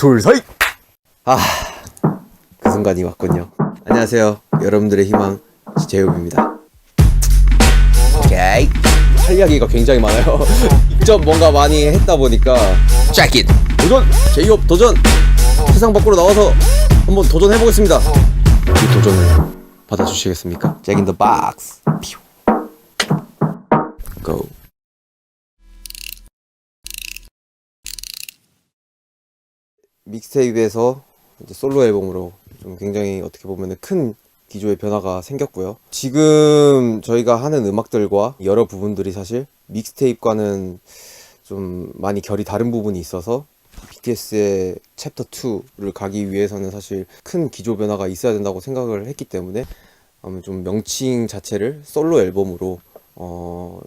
둘, 셋! 아, 그 순간이 왔군요. 안녕하세요. 여러분들의 희망, 제이홉입니다. 오케이. 할 이야기가 굉장히 많아요. 직접 뭔가 많이 했다 보니까 Check it! 도전! 제이홉 도전! 세상 밖으로 나와서 한번 도전해보겠습니다. 이 도전을 받아주시겠습니까? Jack in the box. Go. 믹스테이프에서 이제 솔로 앨범으로 좀 굉장히 어떻게 보면 큰 기조의 변화가 생겼고요. 지금 저희가 하는 음악들과 여러 부분들이 사실 믹스테이프과는 좀 많이 결이 다른 부분이 있어서 BTS의 챕터 2를 가기 위해서는 사실 큰 기조 변화가 있어야 된다고 생각을 했기 때문에 좀 명칭 자체를 솔로 앨범으로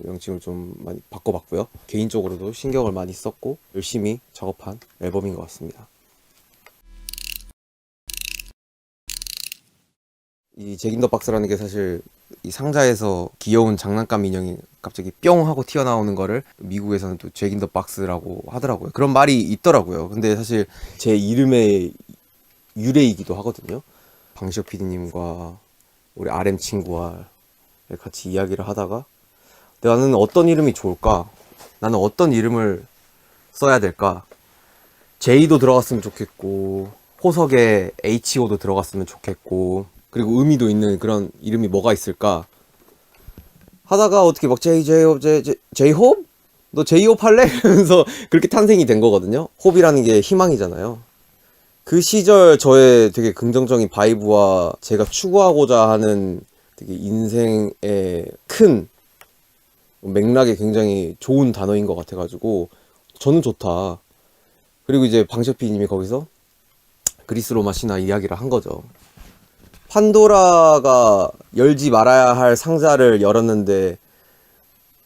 명칭을 좀 많이 바꿔봤고요. 개인적으로도 신경을 많이 썼고 열심히 작업한 앨범인 것 같습니다. 이 잭인 더 박스라는 게 사실 이 상자에서 귀여운 장난감 인형이 갑자기 뿅 하고 튀어나오는 거를 미국에서는 또 잭인 더 박스라고 하더라고요. 그런 말이 있더라고요. 근데 사실 제 이름의 유래이기도 하거든요. 방시혁 PD님과 우리 RM 친구와 같이 이야기를 하다가 나는 어떤 이름이 좋을까? 나는 어떤 이름을 써야 될까? J도 들어갔으면 좋겠고 호석에 HO도 들어갔으면 좋겠고 그리고 의미도 있는 그런 이름이 뭐가 있을까 하다가 어떻게 막 제이홉? 너 제이홉 할래? 이러면서 그렇게 탄생이 된 거거든요. 홉이라는 게 희망이잖아요. 그 시절 저의 되게 긍정적인 바이브와 제가 추구하고자 하는 되게 인생의 큰 맥락에 굉장히 좋은 단어인 것 같아가지고 저는 좋다. 그리고 이제 방시혁 PD님이 거기서 그리스 로마 신화 이야기를 한 거죠. 판도라가 열지 말아야 할 상자를 열었는데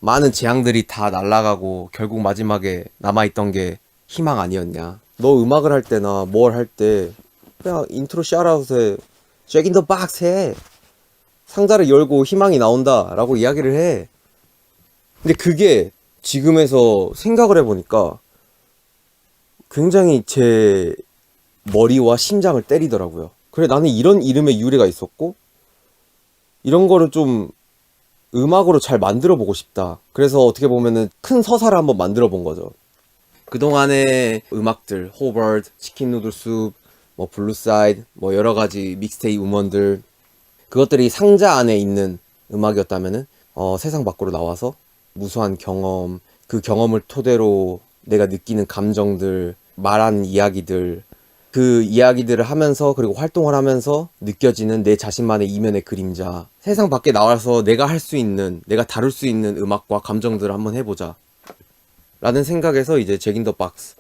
많은 재앙들이 다 날아가고 결국 마지막에 남아있던 게 희망 아니었냐. 너 음악을 할 때나 뭘 할 때 그냥 인트로 샤라웃에 잭 인 더 박스 해. 상자를 열고 희망이 나온다 라고 이야기를 해. 근데 그게 지금에서 생각을 해보니까 굉장히 제 머리와 심장을 때리더라고요. 그래, 나는 이런 이름의 유래가 있었고 이런 거를 좀 음악으로 잘 만들어 보고 싶다. 그래서 어떻게 보면은 큰 서사를 한번 만들어 본 거죠. 그동안의 음악들, 호버드, 치킨 누들 숲, 뭐 블루사이드, 뭐 여러 가지 믹스테이프 음원들 그것들이 상자 안에 있는 음악이었다면은 세상 밖으로 나와서 무수한 경험, 그 경험을 토대로 내가 느끼는 감정들, 말한 이야기들 그 이야기들을 하면서 그리고 활동을 하면서 느껴지는 내 자신만의 이면의 그림자 세상 밖에 나와서 내가 할 수 있는 내가 다룰 수 있는 음악과 감정들을 한번 해보자 라는 생각에서 이제 잭 인 더 박스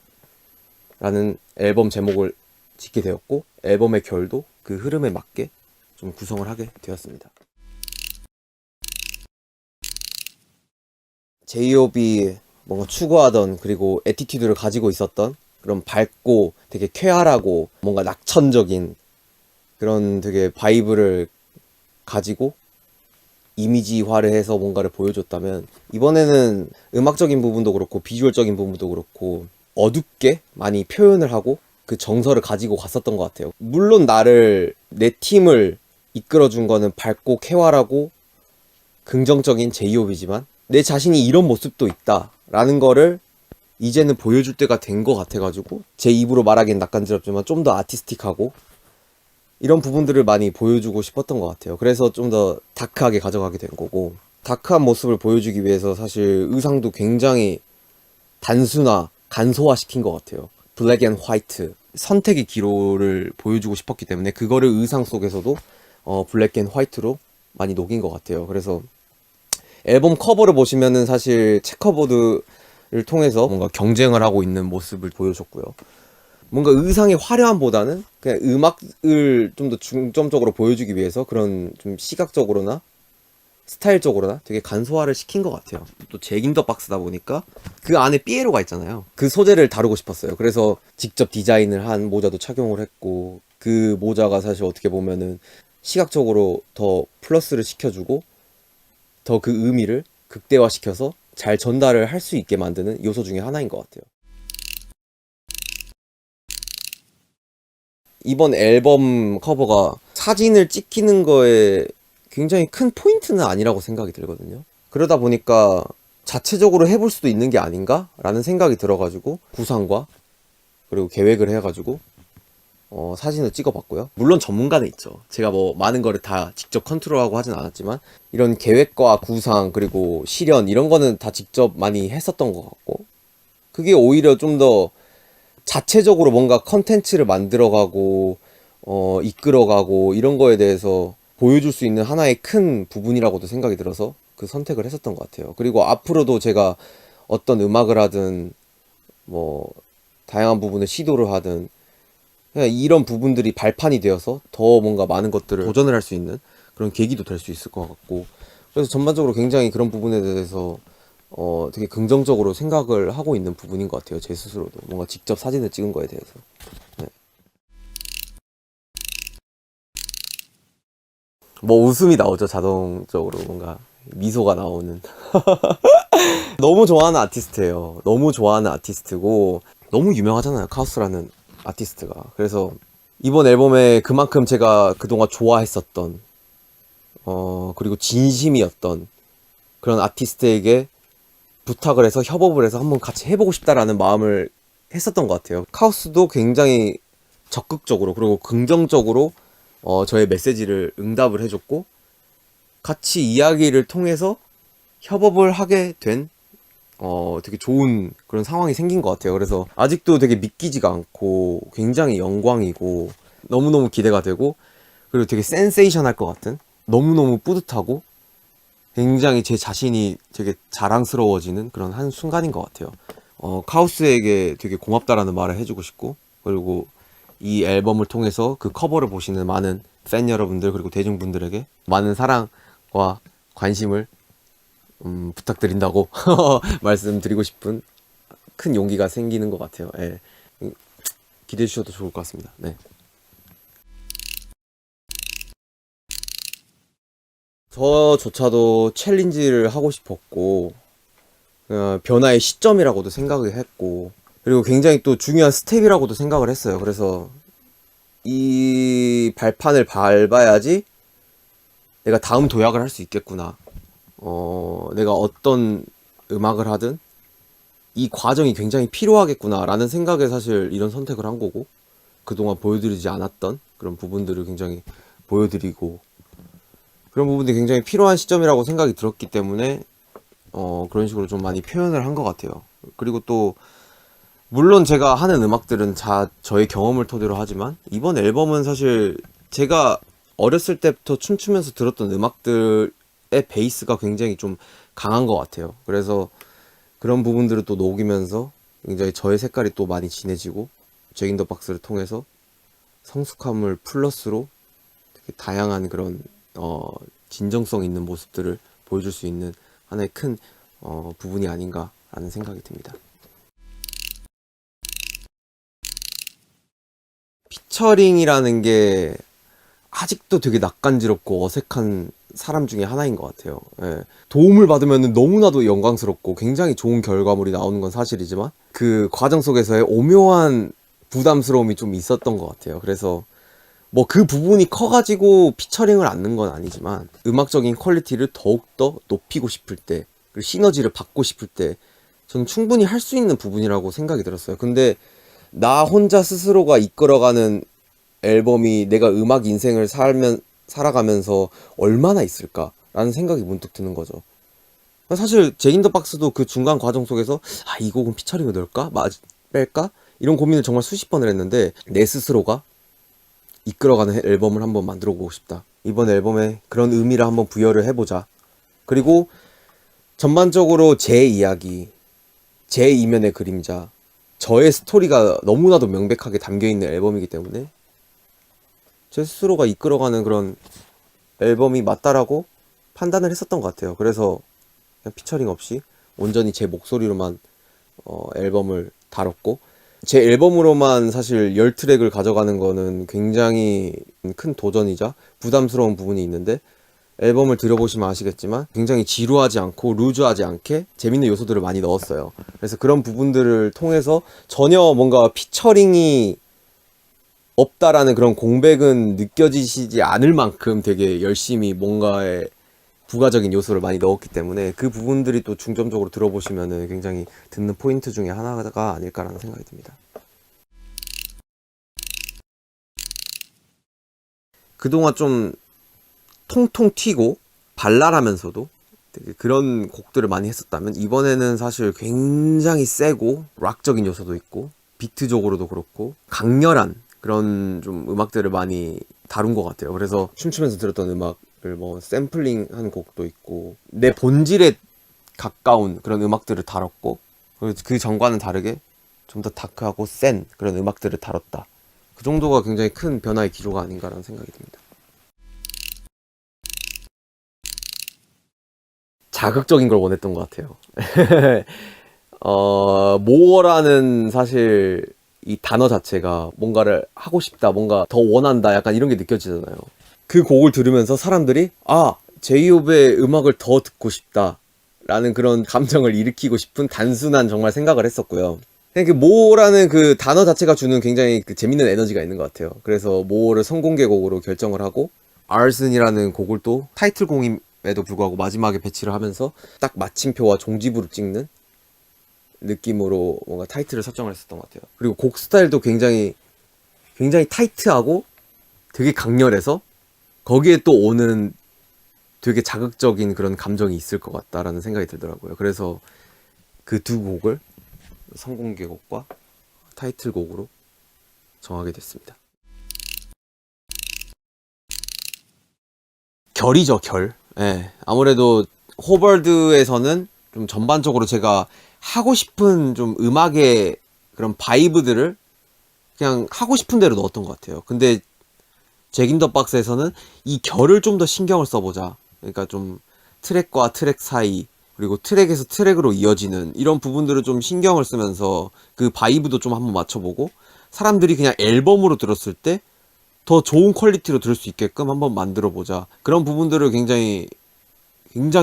라는 앨범 제목을 짓게 되었고 앨범의 결도 그 흐름에 맞게 좀 구성을 하게 되었습니다. 제이홉이 뭔가 추구하던 그리고 애티튜드를 가지고 있었던 그런 밝고 되게 쾌활하고 뭔가 낙천적인 그런 되게 바이브를 가지고 이미지화를 해서 뭔가를 보여줬다면 이번에는 음악적인 부분도 그렇고 비주얼적인 부분도 그렇고 어둡게 많이 표현을 하고 그 정서를 가지고 갔었던 것 같아요. 물론 내 팀을 이끌어준 거는 밝고 쾌활하고 긍정적인 제이홉이지만 내 자신이 이런 모습도 있다 라는 거를 이제는 보여줄 때가 된 것 같아가지고 제 입으로 말하기엔 낯간지럽지만 좀 더 아티스틱하고 이런 부분들을 많이 보여주고 싶었던 것 같아요. 그래서 좀 더 다크하게 가져가게 된 거고 다크한 모습을 보여주기 위해서 사실 의상도 굉장히 간소화 시킨 것 같아요. 블랙 앤 화이트 선택의 기로를 보여주고 싶었기 때문에 그거를 의상 속에서도 블랙 앤 화이트로 많이 녹인 것 같아요. 그래서 앨범 커버를 보시면은 사실 체커보드 를 통해서 뭔가 경쟁을 하고 있는 모습을 보여줬고요. 뭔가 의상의 화려함보다는 그냥 음악을 좀 더 중점적으로 보여주기 위해서 그런 좀 시각적으로나 스타일적으로나 되게 간소화를 시킨 것 같아요. 또 잭 인 더 박스다 보니까 그 안에 삐에로가 있잖아요. 그 소재를 다루고 싶었어요. 그래서 직접 디자인을 한 모자도 착용을 했고 그 모자가 사실 어떻게 보면은 시각적으로 더 플러스를 시켜주고 더 그 의미를 극대화시켜서 잘 전달을 할 수 있게 만드는 요소 중에 하나인 것 같아요. 이번 앨범 커버가 사진을 찍히는 거에 굉장히 큰 포인트는 아니라고 생각이 들거든요. 그러다 보니까 자체적으로 해볼 수도 있는 게 아닌가? 라는 생각이 들어가지고 구상과 그리고 계획을 해가지고 사진을 찍어봤고요. 물론 전문가는 있죠. 제가 뭐 많은 거를 다 직접 컨트롤하고 하진 않았지만 이런 계획과 구상 그리고 실현 이런 거는 다 직접 많이 했었던 것 같고 그게 오히려 좀 더 자체적으로 뭔가 컨텐츠를 만들어가고 이끌어가고 이런 거에 대해서 보여줄 수 있는 하나의 큰 부분이라고도 생각이 들어서 그 선택을 했었던 것 같아요. 그리고 앞으로도 제가 어떤 음악을 하든 뭐 다양한 부분을 시도를 하든 그냥 이런 부분들이 발판이 되어서 더 뭔가 많은 것들을 도전을 할 수 있는 그런 계기도 될 수 있을 것 같고 그래서 전반적으로 굉장히 그런 부분에 대해서 되게 긍정적으로 생각을 하고 있는 부분인 것 같아요. 제 스스로도 뭔가 직접 사진을 찍은 거에 대해서. 네. 뭐 웃음이 나오죠. 자동적으로 뭔가 미소가 나오는. 너무 좋아하는 아티스트예요. 너무 좋아하는 아티스트고 너무 유명하잖아요. 카오스라는 아티스트가. 그래서 이번 앨범에 그만큼 제가 그동안 좋아했었던 그리고 진심이었던 그런 아티스트에게 부탁을 해서 협업을 해서 한번 같이 해보고 싶다라는 마음을 했었던 것 같아요. 카오스도 굉장히 적극적으로 그리고 긍정적으로 저의 메시지를 응답을 해줬고 같이 이야기를 통해서 협업을 하게 된 되게 좋은 그런 상황이 생긴 것 같아요. 그래서 아직도 되게 믿기지가 않고 굉장히 영광이고 너무너무 기대가 되고 그리고 되게 센세이션할 것 같은 너무너무 뿌듯하고 굉장히 제 자신이 되게 자랑스러워지는 그런 한 순간인 것 같아요. 카오스에게 되게 고맙다라는 말을 해주고 싶고 그리고 이 앨범을 통해서 그 커버를 보시는 많은 팬 여러분들 그리고 대중분들에게 많은 사랑과 관심을 부탁드린다고 말씀드리고 싶은 큰 용기가 생기는 것 같아요. 예. 기대해 주셔도 좋을 것 같습니다. 네. 저조차도 챌린지를 하고 싶었고 변화의 시점이라고도 생각을 했고 그리고 굉장히 또 중요한 스텝이라고도 생각을 했어요. 그래서 이 발판을 밟아야지 내가 다음 도약을 할 수 있겠구나. 내가 어떤 음악을 하든 이 과정이 굉장히 필요하겠구나 라는 생각에 사실 이런 선택을 한 거고 그동안 보여드리지 않았던 그런 부분들을 굉장히 보여드리고 그런 부분들이 굉장히 필요한 시점이라고 생각이 들었기 때문에 그런 식으로 좀 많이 표현을 한 것 같아요. 그리고 또 물론 제가 하는 음악들은 저의 경험을 토대로 하지만 이번 앨범은 사실 제가 어렸을 때부터 춤추면서 들었던 음악들의 베이스가 굉장히 좀 강한 것 같아요. 그래서 그런 부분들을 또 녹이면서 굉장히 저의 색깔이 또 많이 진해지고 잭 인 더 박스를 통해서 성숙함을 플러스로 되게 다양한 그런 진정성 있는 모습들을 보여줄 수 있는 하나의 큰 부분이 아닌가라는 생각이 듭니다. 피처링이라는 게 아직도 되게 낯간지럽고 어색한 사람 중에 하나인 것 같아요. 예. 도움을 받으면 너무나도 영광스럽고 굉장히 좋은 결과물이 나오는 건 사실이지만 그 과정 속에서의 오묘한 부담스러움이 좀 있었던 것 같아요. 그래서 뭐 그 부분이 커가지고 피처링을 안 넣은 건 아니지만 음악적인 퀄리티를 더욱더 높이고 싶을 때 그리고 시너지를 받고 싶을 때 저는 충분히 할 수 있는 부분이라고 생각이 들었어요. 근데 나 혼자 스스로가 이끌어가는 앨범이 내가 음악 인생을 살아가면서 얼마나 있을까라는 생각이 문득 드는 거죠. 사실 잭 인 더 박스도 그 중간 과정 속에서 이 곡은 피처링을 넣을까? 뺄까? 이런 고민을 정말 수십 번을 했는데 내 스스로가 이끌어가는 앨범을 한번 만들어 보고 싶다. 이번 앨범에 그런 의미를 한번 부여를 해보자. 그리고 전반적으로 제 이야기, 제 이면의 그림자, 저의 스토리가 너무나도 명백하게 담겨있는 앨범이기 때문에 제 스스로가 이끌어가는 그런 앨범이 맞다라고 판단을 했었던 것 같아요. 그래서 그냥 피처링 없이 온전히 제 목소리로만 앨범을 다뤘고 제 앨범으로만 사실 10트랙을 가져가는 거는 굉장히 큰 도전이자 부담스러운 부분이 있는데 앨범을 들어보시면 아시겠지만 굉장히 지루하지 않고 루즈하지 않게 재밌는 요소들을 많이 넣었어요. 그래서 그런 부분들을 통해서 전혀 뭔가 피처링이 없다라는 그런 공백은 느껴지시지 않을 만큼 되게 열심히 뭔가에 부가적인 요소를 많이 넣었기 때문에 그 부분들이 또 중점적으로 들어보시면은 굉장히 듣는 포인트 중에 하나가 아닐까라는 생각이 듭니다. 그동안 좀 통통 튀고 발랄하면서도 되게 그런 곡들을 많이 했었다면 이번에는 사실 굉장히 세고 락적인 요소도 있고 비트적으로도 그렇고 강렬한 그런 좀 음악들을 많이 다룬 것 같아요. 그래서 춤추면서 들었던 음악을 뭐 샘플링한 곡도 있고 내 본질에 가까운 그런 음악들을 다뤘고 그 전과는 다르게 좀 더 다크하고 센 그런 음악들을 다뤘다. 그 정도가 굉장히 큰 변화의 기조가 아닌가라는 생각이 듭니다. 자극적인 걸 원했던 것 같아요. 모어라는 사실 이 단어 자체가 뭔가를 하고 싶다, 뭔가 더 원한다, 약간 이런 게 느껴지잖아요. 그 곡을 들으면서 사람들이 제이홉의 음악을 더 듣고 싶다 라는 그런 감정을 일으키고 싶은 단순한 정말 생각을 했었고요. 그냥 그 모어라는 그 단어 자체가 주는 굉장히 그 재밌는 에너지가 있는 것 같아요. 그래서 모어를 선공개곡으로 결정을 하고 아슨이라는 곡을 또 타이틀곡임에도 불구하고 마지막에 배치를 하면서 딱 마침표와 종지부를 찍는 느낌으로 뭔가 타이틀을 설정을 했었던 것 같아요. 그리고 곡 스타일도 굉장히 타이트하고 되게 강렬해서 거기에 또 오는 되게 자극적인 그런 감정이 있을 것 같다라는 생각이 들더라고요. 그래서 그 두 곡을 선공개곡과 타이틀곡으로 정하게 됐습니다. 결이죠, 결. 예. 아무래도 호벌드에서는 좀 전반적으로 제가 하고 싶은 좀 음악의 그런 바이브들을 그냥 하고 싶은 대로 넣었던 것 같아요. 근데 잭 인 더 박스에서는 이 결을 좀 더 신경을 써보자. 그러니까 좀 트랙과 트랙 사이, 그리고 트랙에서 트랙으로 이어지는 이런 부분들을 좀 신경을 쓰면서 그 바이브도 좀 한번 맞춰보고 사람들이 그냥 앨범으로 들었을 때 더 좋은 퀄리티로 들을 수 있게끔 한번 만들어보자. 그런 부분들을 굉장히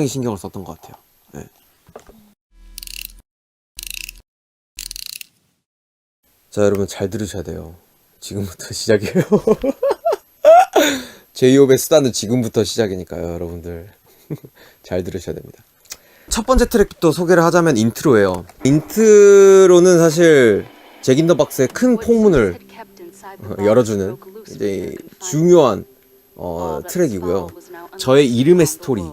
신경을 썼던 것 같아요. 네. 자, 여러분 잘 들으셔야 돼요. 지금부터 시작이에요. 제이홉의 수단은 지금부터 시작이니까요, 여러분들. 잘 들으셔야 됩니다. 첫 번째 트랙부터 소개를 하자면 인트로예요. 인트로는 사실 잭 인 더 박스의 큰 폭문을 열어주는 이제 중요한 트랙이고요. 저의 이름의 스토리,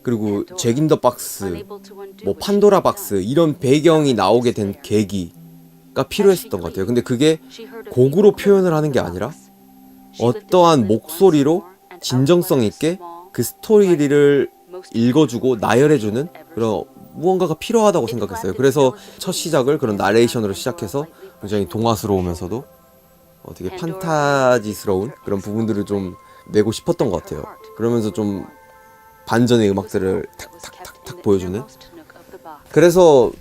그리고 잭 인 더 박스, 뭐 판도라 박스 이런 배경이 나오게 된 계기가 필요했었던 것 같아요. 근데 그게 곡으로 표현을 하는 게 아니라 어떠한 목소리로 진정성 있게 그 스토리를 읽어주고 나열해주는 그런 무언가가 필요하다고 생각했어요. 그래서 첫 시작을 그런 나레이션으로 시작해서 굉장히 동화스러우면서도 되게 판타지스러운 그런 부분들을 좀 내고 싶었던 것 같아요. 그러면서 좀 반전의 음악들을 탁탁탁탁 보여주는. 그래서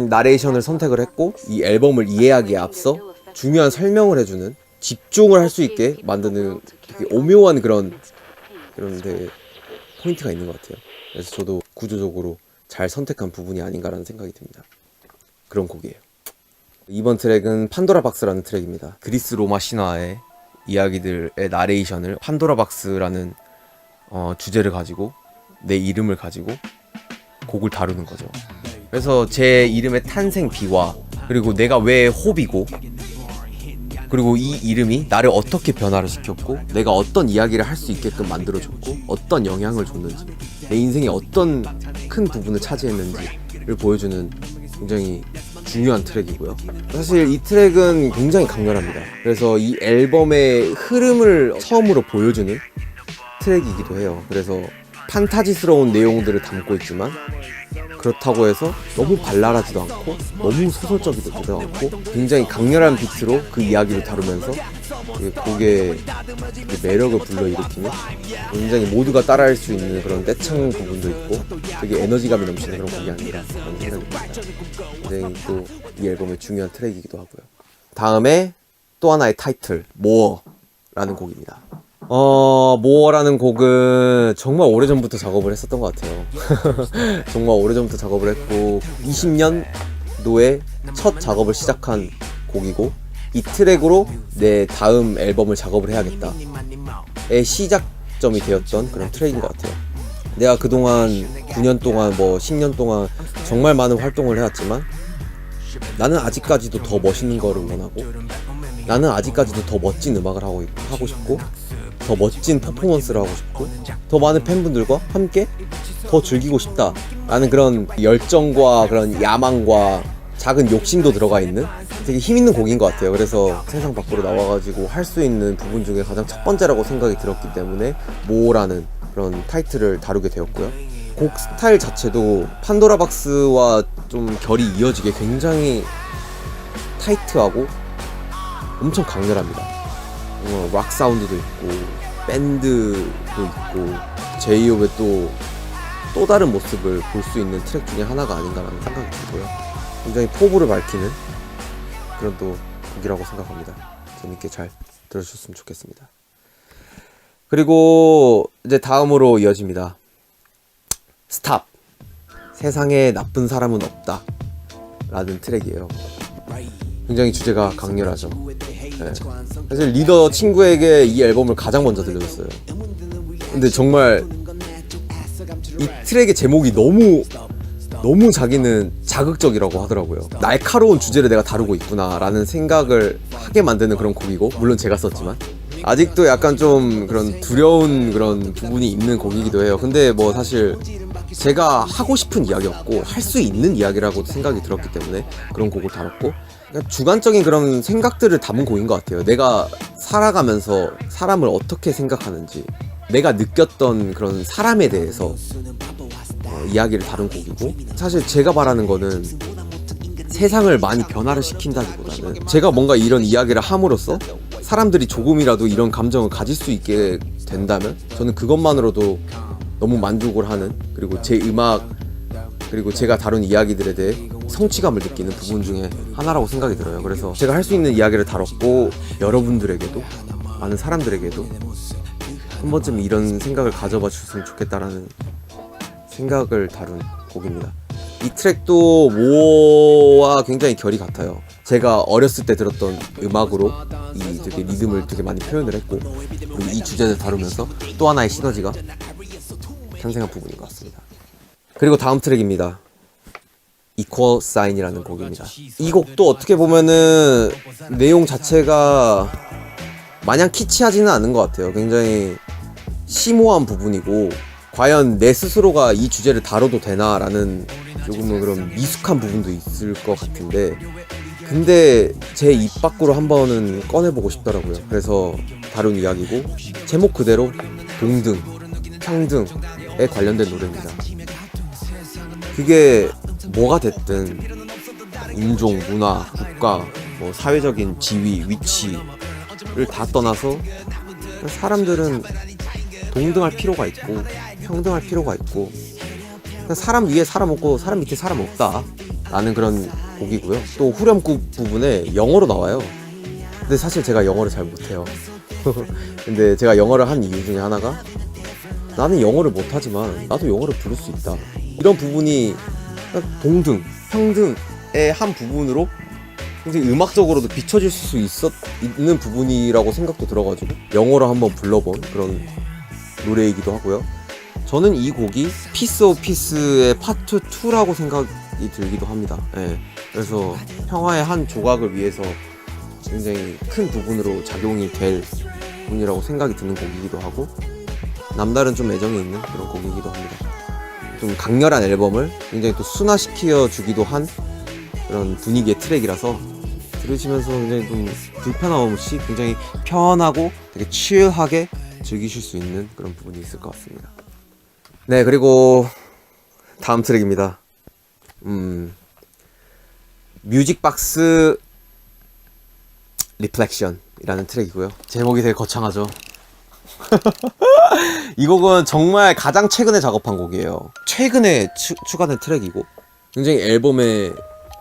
나레이션을 선택을 했고 이 앨범을 이해하기에 앞서 중요한 설명을 해주는, 집중을 할 수 있게 만드는 되게 오묘한 그런 되게 포인트가 있는 것 같아요. 그래서 저도 구조적으로 잘 선택한 부분이 아닌가라는 생각이 듭니다. 그런 곡이에요. 이번 트랙은 판도라 박스라는 트랙입니다. 그리스 로마 신화의 이야기들의 나레이션을 판도라 박스라는 주제를 가지고 내 이름을 가지고 곡을 다루는 거죠. 그래서 제 이름의 탄생 비화, 그리고 내가 왜 호비고, 그리고 이 이름이 나를 어떻게 변화를 시켰고 내가 어떤 이야기를 할 수 있게끔 만들어줬고 어떤 영향을 줬는지, 내 인생에 어떤 큰 부분을 차지했는지를 보여주는 굉장히 중요한 트랙이고요. 사실 이 트랙은 굉장히 강렬합니다. 그래서 이 앨범의 흐름을 처음으로 보여주는 트랙이기도 해요. 그래서 판타지스러운 내용들을 담고 있지만 그렇다고 해서 너무 발랄하지도 않고 너무 소설적이지도 않고 굉장히 강렬한 비트로 그 이야기를 다루면서 곡의 매력을 불러일으키는, 굉장히 모두가 따라할 수 있는 그런 떼창 부분도 있고 되게 에너지감이 넘치는 그런 곡이 아닌가 하는 생각이 듭니다. 굉장히 또 이 앨범의 중요한 트랙이기도 하고요. 다음에 또 하나의 타이틀, 모어라는 곡입니다. 모어라는 곡은 정말 오래전부터 작업을 했었던 것 같아요. 정말 오래전부터 작업을 했고 20년도에 첫 작업을 시작한 곡이고 이 트랙으로 내 다음 앨범을 작업을 해야겠다의 시작점이 되었던 그런 트랙인 것 같아요. 내가 그동안 9년 동안 10년 동안 정말 많은 활동을 해왔지만 나는 아직까지도 더 멋있는 거를 원하고, 나는 아직까지도 더 멋진 음악을 하고 싶고, 더 멋진 퍼포먼스를 하고 싶고, 더 많은 팬분들과 함께 더 즐기고 싶다 라는 그런 열정과 그런 야망과 작은 욕심도 들어가 있는 되게 힘있는 곡인 것 같아요. 그래서 세상 밖으로 나와가지고 할 수 있는 부분 중에 가장 첫 번째라고 생각이 들었기 때문에 모라는 그런 타이틀을 다루게 되었고요. 곡 스타일 자체도 판도라 박스와 좀 결이 이어지게 굉장히 타이트하고 엄청 강렬합니다. 락 사운드도 있고 밴드도 있고 제이홉의 또 다른 모습을 볼 수 있는 트랙 중에 하나가 아닌가라는 생각이 들고요. 굉장히 포부를 밝히는 그런 또 곡이라고 생각합니다. 재밌게 잘 들어주셨으면 좋겠습니다. 그리고 이제 다음으로 이어집니다. 스탑. 세상에 나쁜 사람은 없다 라는 트랙이에요. 굉장히 주제가 강렬하죠. 네. 사실 리더 친구에게 이 앨범을 가장 먼저 들려줬어요. 근데 정말 이 트랙의 제목이 너무 자기는 자극적이라고 하더라고요. 날카로운 주제를 내가 다루고 있구나 라는 생각을 하게 만드는 그런 곡이고, 물론 제가 썼지만 아직도 약간 좀 그런 두려운 그런 부분이 있는 곡이기도 해요. 근데 사실 제가 하고 싶은 이야기였고 할 수 있는 이야기라고 생각이 들었기 때문에 그런 곡을 다뤘고, 주관적인 그런 생각들을 담은 곡인 것 같아요. 내가 살아가면서 사람을 어떻게 생각하는지, 내가 느꼈던 그런 사람에 대해서 이야기를 다룬 곡이고, 사실 제가 바라는 거는 세상을 많이 변화를 시킨다기보다는 제가 뭔가 이런 이야기를 함으로써 사람들이 조금이라도 이런 감정을 가질 수 있게 된다면 저는 그것만으로도 너무 만족을 하는, 그리고 제 음악 그리고 제가 다룬 이야기들에 대해 성취감을 느끼는 부분 중에 하나라고 생각이 들어요. 그래서 제가 할 수 있는 이야기를 다뤘고, 여러분들에게도, 많은 사람들에게도 한 번쯤 이런 생각을 가져봐 주셨으면 좋겠다라는 생각을 다룬 곡입니다. 이 트랙도 모와 굉장히 결이 같아요. 제가 어렸을 때 들었던 음악으로 이 되게 리듬을 되게 많이 표현을 했고, 그리고 이 주제를 다루면서 또 하나의 시너지가 탄생한 부분인 것 같습니다. 그리고 다음 트랙입니다. Equal Sign이라는 곡입니다. 이 곡도 어떻게 보면은 내용 자체가 마냥 키치하지는 않은 것 같아요. 굉장히 심오한 부분이고, 과연 내 스스로가 이 주제를 다뤄도 되나라는 조금은 그런 미숙한 부분도 있을 것 같은데, 근데 제 입 밖으로 한 번은 꺼내보고 싶더라고요. 그래서 다룬 이야기고, 제목 그대로 동등, 평등에 관련된 노래입니다. 그게 뭐가 됐든 인종, 문화, 국가, 사회적인 지위, 위치를 다 떠나서 사람들은 동등할 필요가 있고 평등할 필요가 있고, 사람 위에 사람 없고 사람 밑에 사람 없다 라는 그런 곡이고요. 또 후렴구 부분에 영어로 나와요. 근데 사실 제가 영어를 잘 못해요. 근데 제가 영어를 한 이유 중에 하나가, 나는 영어를 못하지만 나도 영어를 부를 수 있다, 이런 부분이 동등, 평등의 한 부분으로 굉장히 음악적으로도 비춰질 수 있는 부분이라고 생각도 들어가지고 영어로 한번 불러본 그런 노래이기도 하고요. 저는 이 곡이 피스 오브 피스의 파트 2라고 생각이 들기도 합니다. 네. 그래서 평화의 한 조각을 위해서 굉장히 큰 부분으로 작용이 될 부분이라고 생각이 드는 곡이기도 하고, 남다른 좀 애정이 있는 그런 곡이기도 합니다. 좀 강렬한 앨범을 굉장히 또 순화시켜 주기도 한 그런 분위기의 트랙이라서 들으시면서 굉장히 좀 불편함 없이 굉장히 편하고 되게 칠하게 즐기실 수 있는 그런 부분이 있을 것 같습니다. 네, 그리고 다음 트랙입니다. 뮤직박스 리플렉션이라는 트랙이고요. 제목이 되게 거창하죠. 이 곡은 정말 가장 최근에 작업한 곡이에요. 최근에 추가된 트랙이고, 굉장히 앨범의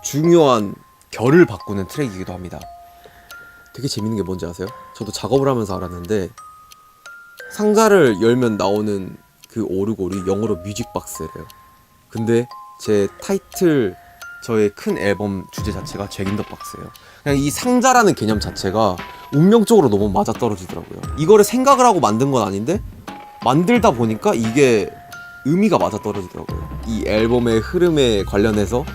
중요한 결을 바꾸는 트랙이기도 합니다. 되게 재밌는 게 뭔지 아세요? 저도 작업을 하면서 알았는데, 상자를 열면 나오는 그 오르골이 영어로 뮤직박스래요. 근데 제 타이틀, 저의 큰 앨범 주제 자체가 잭 인 더 박스예요. 그냥 이 상자라는 개념 자체가 운명적으로 너무 맞아떨어지더라고요. 이거를 생각을 하고 만든 건 아닌데 만들다 보니까 이게 의미가 맞아떨어지더라고요. 이 앨범의 흐름에 관련해서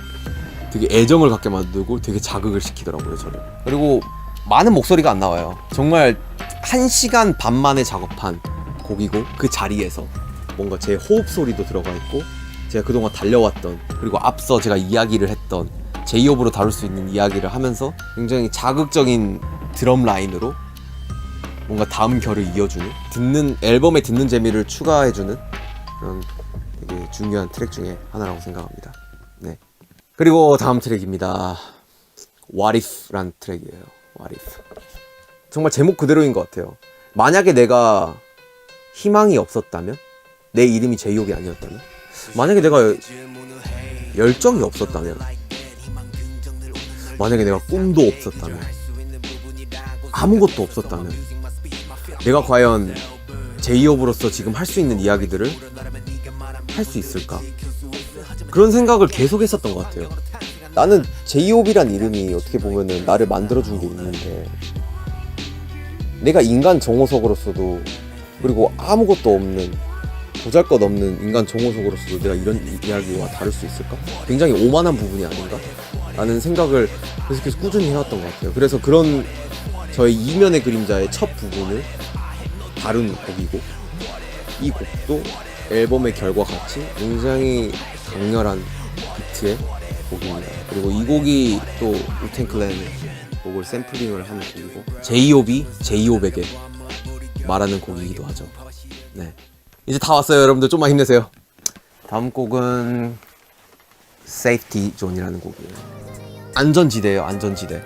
되게 애정을 갖게 만들고 되게 자극을 시키더라고요, 저를. 그리고 많은 목소리가 안 나와요. 정말 1시간 반 만에 작업한 곡이고, 그 자리에서 뭔가 제 호흡 소리도 들어가 있고, 제가 그동안 달려왔던, 그리고 앞서 제가 이야기를 했던 제이홉으로 다룰 수 있는 이야기를 하면서 굉장히 자극적인 드럼 라인으로 뭔가 다음 결을 이어주는, 앨범에 듣는 재미를 추가해주는 그런 되게 중요한 트랙 중에 하나라고 생각합니다. 네. 그리고 다음 트랙입니다. What If라는 트랙이에요. What If. 정말 제목 그대로인 것 같아요. 만약에 내가 희망이 없었다면, 내 이름이 제이홉이 아니었다면, 만약에 내가 열정이 없었다면, 만약에 내가 꿈도 없었다면, 아무것도 없었다면, 내가 과연 제이홉으로서 지금 할 수 있는 이야기들을 할 수 있을까? 그런 생각을 계속 했었던 것 같아요. 나는 제이홉이란 이름이 어떻게 보면은 나를 만들어준 게 있는데, 내가 인간 정호석으로서도, 그리고 아무것도 없는, 보잘것없는 인간 정호석으로서도 내가 이런 이야기와 다룰 수 있을까? 굉장히 오만한 부분이 아닌가? 라는 생각을 계속해서 꾸준히 해왔던 것 같아요. 그래서 그런 저의 이면의 그림자의 첫 부분을 다룬 곡이고, 이 곡도 앨범의 결과 같이 굉장히 강렬한 비트의 곡입니다. 그리고 이 곡이 또 우텐클랜의 곡을 샘플링을 한 곡이고, 제이홉이 제이홉에게 말하는 곡이기도 하죠. 네, 이제 다 왔어요. 여러분들 좀만 힘내세요. 다음 곡은 Safety Zone이라는 곡이에요. 안전지대예요. 안전지대.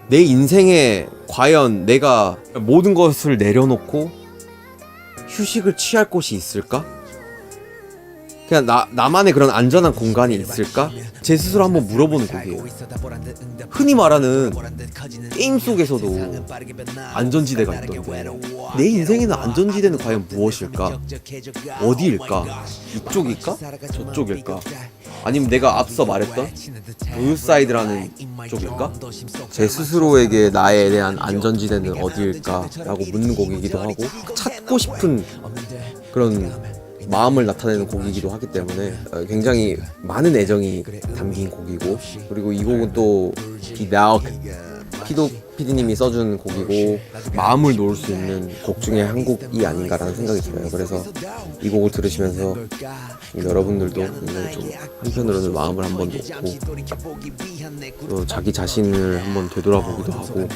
내 인생에 과연 내가 모든 것을 내려놓고 휴식을 취할 곳이 있을까? 그냥 나만의 그런 안전한 공간이 있을까? 제 스스로 한번 물어보는 곡이에요. 흔히 말하는 게임 속에서도 안전지대가 있던데, 내 인생에는 안전지대는 과연 무엇일까? 어디일까? 이쪽일까? 저쪽일까? 아니면 내가 앞서 말했던 블루사이드라는 쪽일까? 제 스스로에게 나에 대한 안전지대는 어디일까? 라고 묻는 곡이기도 하고, 찾고 싶은 그런 마음을 나타내는 곡이기도 하기 때문에 굉장히 많은 애정이 담긴 곡이고, 그리고 이 곡은 또 피도 PD님이 써준 곡이고, 마음을 놓을 수 있는 곡 중에 한 곡이 아닌가라는 생각이 들어요. 그래서 이 곡을 들으시면서 여러분들도 굉장히 좀 한편으로는 마음을 한번 놓고 또 자기 자신을 한번 되돌아보기도 하고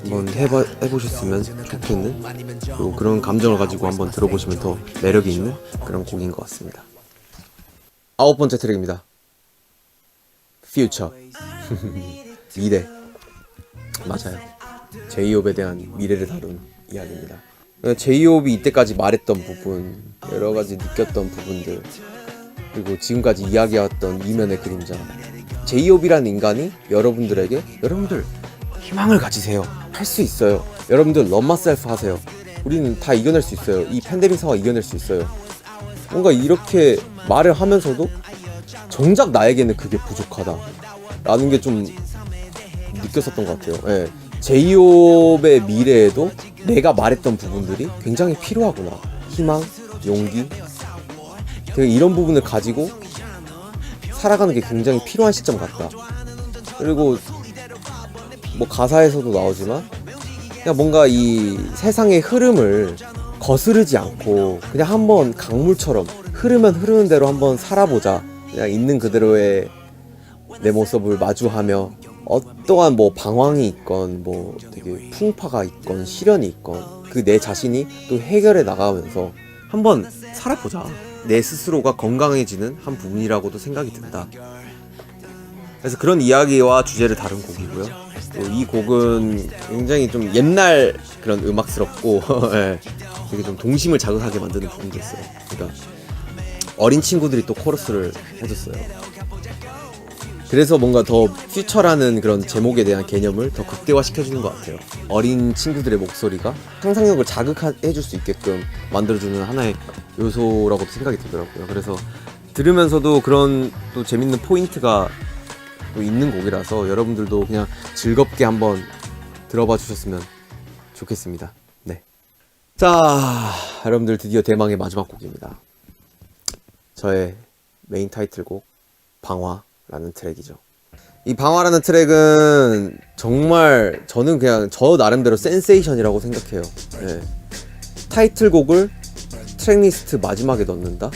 한번 해보셨으면 좋겠는, 그리고 그런 감정을 가지고 한번 들어보시면 더 매력이 있는 그런 곡인 것 같습니다. 9번째 트랙입니다. Future. 미래. 맞아요. 제이홉에 대한 미래를 다룬 이야기입니다. 제이홉이 이때까지 말했던 부분, 여러 가지 느꼈던 부분들, 그리고 지금까지 이야기해왔던 이면의 그림자. 제이홉이라는 인간이 여러분들에게, 여러분들 희망을 가지세요. 할 수 있어요. 여러분들 love myself 하세요. 우리는 다 이겨낼 수 있어요. 이 팬데믹 상황 이겨낼 수 있어요. 뭔가 이렇게 말을 하면서도 정작 나에게는 그게 부족하다 라는 게 좀 느꼈었던 것 같아요. 예. 제이홉의 미래에도 내가 말했던 부분들이 굉장히 필요하구나. 희망, 용기, 되게 이런 부분을 가지고 살아가는 게 굉장히 필요한 시점 같다. 그리고 뭐 가사에서도 나오지만 그냥 뭔가 이 세상의 흐름을 거스르지 않고 그냥 한번 강물처럼 흐르면 흐르는 대로 한번 살아보자. 그냥 있는 그대로의 내 모습을 마주하며 어떠한 뭐 방황이 있건 뭐 되게 풍파가 있건 시련이 있건 그 내 자신이 또 해결해 나가면서 한번 살아보자. 내 스스로가 건강해지는 한 부분이라고도 생각이 든다. 그래서 그런 이야기와 주제를 다룬 곡이고요. 또 이 곡은 굉장히 좀 옛날 그런 음악스럽고 예, 되게 좀 동심을 자극하게 만드는 부분도 있어요. 그러니까 어린 친구들이 또 코러스를 해줬어요. 그래서 뭔가 더 퓨처라는 그런 제목에 대한 개념을 더 극대화시켜주는 것 같아요. 어린 친구들의 목소리가 상상력을 자극해줄 수 있게끔 만들어주는 하나의 요소라고 생각이 들더라고요. 그래서 들으면서도 그런 또 재밌는 포인트가 있는 곡이라서 여러분들도 그냥 즐겁게 한번 들어봐 주셨으면 좋겠습니다. 네. 자, 여러분들 드디어 대망의 마지막 곡입니다. 저의 메인 타이틀곡 방화라는 트랙이죠. 이 방화라는 트랙은 정말 저는 그냥 저 나름대로 센세이션이라고 생각해요. 네. 타이틀곡을 트랙리스트 마지막에 넣는다?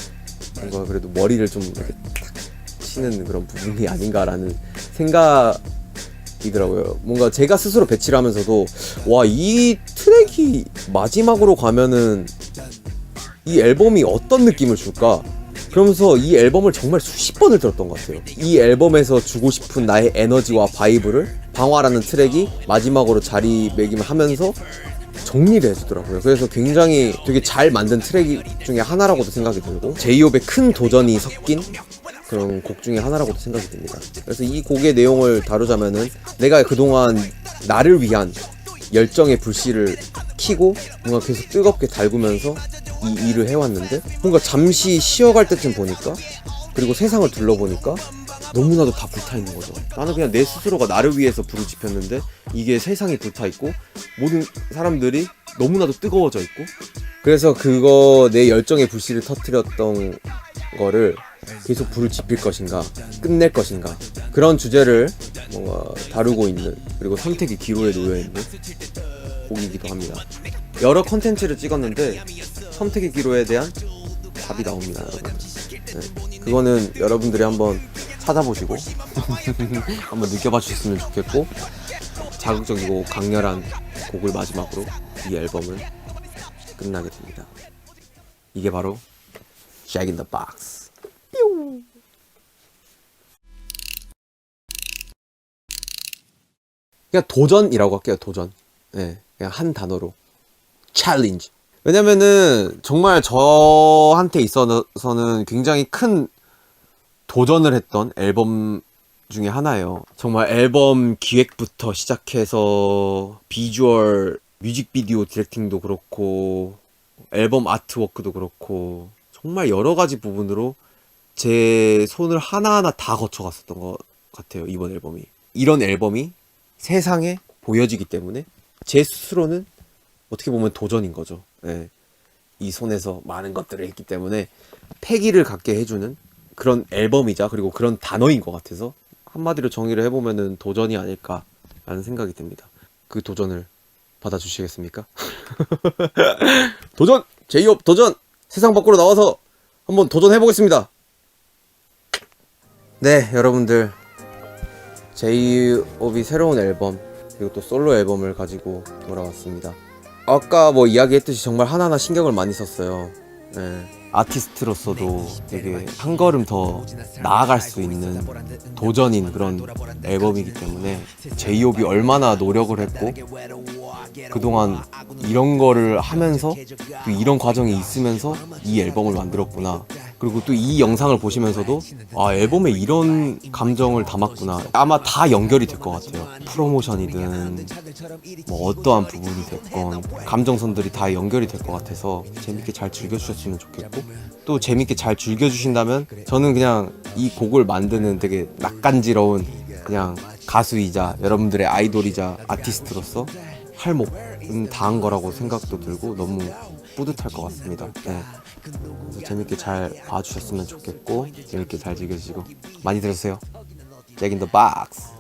뭔가 그래도 머리를 좀 이렇게 탁 치는 그런 부분이 아닌가라는 생각이더라고요. 뭔가 제가 스스로 배치를 하면서도 와, 이 트랙이 마지막으로 가면은 이 앨범이 어떤 느낌을 줄까? 그러면서 이 앨범을 정말 수십 번을 들었던 것 같아요. 이 앨범에서 주고 싶은 나의 에너지와 바이브를 방화라는 트랙이 마지막으로 자리매김을 하면서 정리를 해주더라고요. 그래서 굉장히 되게 잘 만든 트랙 중에 하나라고도 생각이 들고 제이홉의 큰 도전이 섞인 그런 곡 중에 하나라고도 생각이 듭니다. 그래서 이 곡의 내용을 다루자면은 내가 그동안 나를 위한 열정의 불씨를 켜고 뭔가 계속 뜨겁게 달구면서 이 일을 해왔는데 뭔가 잠시 쉬어갈 때쯤 보니까 그리고 세상을 둘러보니까 너무나도 다 불타있는 거죠. 나는 그냥 내 스스로가 나를 위해서 불을 지폈는데 이게 세상이 불타있고 모든 사람들이 너무나도 뜨거워져 있고 그래서 그거 내 열정의 불씨를 터뜨렸던 거를 계속 불을 지필 것인가 끝낼 것인가 그런 주제를 뭔가 다루고 있는 그리고 선택의 기로에 놓여있는 곡이기도 합니다. 여러 컨텐츠를 찍었는데 선택의 기로에 대한 답이 나옵니다, 여러분. 네, 그거는 여러분들이 한번 찾아보시고 한번 느껴봐 주셨으면 좋겠고 자극적이고 강렬한 곡을 마지막으로 이 앨범을 끝나게 됩니다. 이게 바로 Jack in the Box. 그냥 도전이라고 할게요. 도전. 네, 그냥 한 단어로 챌린지. 왜냐면은 정말 저한테 있어서는 굉장히 큰 도전을 했던 앨범 중에 하나예요. 정말 앨범 기획부터 시작해서 비주얼, 뮤직비디오 디렉팅도 그렇고 앨범 아트워크도 그렇고 정말 여러 가지 부분으로 제 손을 하나하나 다 거쳐갔었던 것 같아요. 이번 앨범이. 이런 앨범이 세상에 보여지기 때문에 제 스스로는 어떻게 보면 도전인 거죠. 네. 이 손에서 많은 것들을 했기 때문에 패기를 갖게 해주는 그런 앨범이자 그리고 그런 단어인 것 같아서 한마디로 정의를 해보면은 도전이 아닐까라는 생각이 듭니다. 그 도전을 받아주시겠습니까? 도전! 제이홉 도전! 세상 밖으로 나와서 한번 도전해보겠습니다. 네, 여러분들 제이홉이 새로운 앨범 그리고 또 솔로 앨범을 가지고 돌아왔습니다. 아까 뭐 이야기했듯이 정말 하나하나 신경을 많이 썼어요. 네. 아티스트로서도 되게 한 걸음 더 나아갈 수 있는 도전인 그런 앨범이기 때문에 제이홉이 얼마나 노력을 했고 그동안 이런 거를 하면서 또 이런 과정이 있으면서 이 앨범을 만들었구나. 그리고 또 이 영상을 보시면서도 아, 앨범에 이런 감정을 담았구나. 아마 다 연결이 될 것 같아요. 프로모션이든 뭐 어떠한 부분이 됐건 감정선들이 다 연결이 될 것 같아서 재밌게 잘 즐겨주셨으면 좋겠고 또 재밌게 잘 즐겨주신다면 저는 그냥 이 곡을 만드는 되게 낯간지러운 그냥 가수이자 여러분들의 아이돌이자 아티스트로서 할 목은 다한 거라고 생각도 들고 너무 뿌듯할 것 같습니다. 네. 그래서 재밌게 잘 봐주셨으면 좋겠고 재밌게 잘 즐겨주시고 많이 들으세요. Jack in the Box.